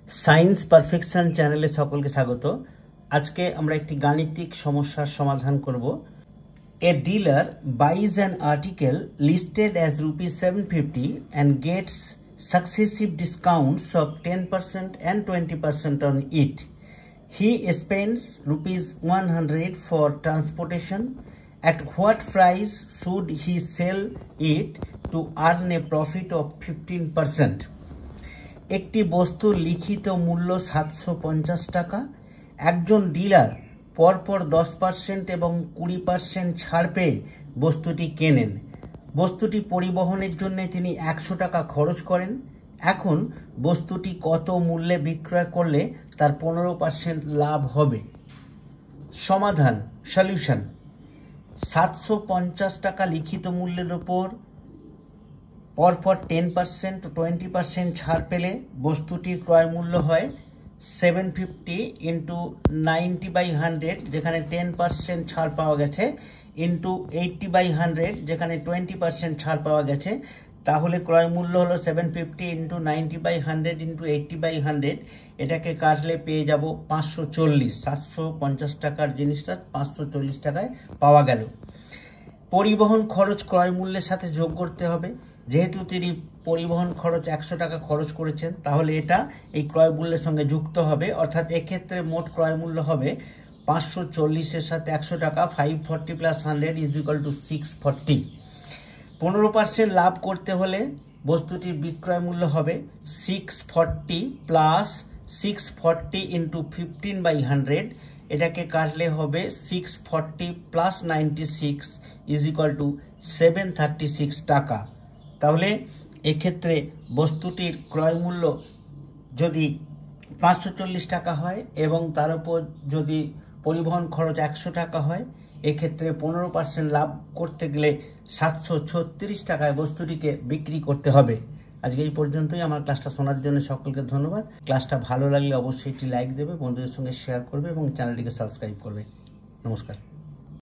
Science perfection चैनले सकलके स्वागत। आज के आमरा एकटी गाणितिक समस्यार समाधान करब। A dealer buys an article listed as ₹750 and gets successive discounts of 10% and 20% on it. He spends ₹100 for transportation. At what price should he sell it to earn a profit of 15%? একটি বস্তুর লিখিত মূল্য 750 টাকা। একজন dealer পরপর 10% এবং 20% ছাড় পেয়ে বস্তুটি কেনেন। বস্তুটি পরিবহনের জন্য তিনি 100 টাকা খরচ করেন। এখন বস্তুটি কত মূল্যে বিক্রয় করলে তার 15% লাভ হবে? সমাধান, সলিউশন। 750 টাকা লিখিত মূল্যের উপর পরপর 10% ও 20% ছাড় পেলে বস্তুটির ক্রয় মূল্য হয় 750 ইন্টু 90/100, যেখানে 10% ছাড় পাওয়া গেছে, ইন্টু 80/100, যেখানে 20% ছাড় পাওয়া গেছে। তাহলে ক্রয় মূল্য হলো 750 ইন্টু 90/100 ইন্টু 80/100। এটাকে কাটলে পেয়ে যাব 540। 750 টাকার জিনিসটা 540 টাকায় পাওয়া গেল। পরিবহন খরচ ক্রয় মূল্যের সাথে যোগ করতে হবে। যেহেতু তিনি পরিবহন খরচ 100 টাকা খরচ করেছেন, তাহলে এটা এই ক্রয় মূল্যের সঙ্গে যুক্ত হবে। অর্থাৎ এক্ষেত্রে মোট ক্রয় মূল্য হবে 540 এর সাথে 100 টাকা, 540 প্লাস 100 ইজ ইকুয়াল টু 640। 15% লাভ করতে হলে বস্তুটির বিক্রয় মূল্য হবে 640 প্লাস 640 ইন্টু 15/100। এটাকে কাটলে হবে 640 প্লাস 96 ইজ ইকুয়াল টু 736 টাকা। তাহলে এক্ষেত্রে বস্তুটির ক্রয় মূল্য যদি 540 টাকা হয় এবং তার উপর যদি পরিবহন খরচ 100 টাকা হয়, এক্ষেত্রে 15% লাভ করতে গেলে 736 টাকায় বস্তুটিকে বিক্রি করতে হবে। আজকে এই পর্যন্তই। আমার ক্লাসটা শোনার জন্য সকলকে ধন্যবাদ। ক্লাসটা ভালো লাগলে অবশ্যই একটি লাইক দেবে, বন্ধুদের সঙ্গে শেয়ার করবে এবং চ্যানেলটিকে সাবস্ক্রাইব করবে। নমস্কার।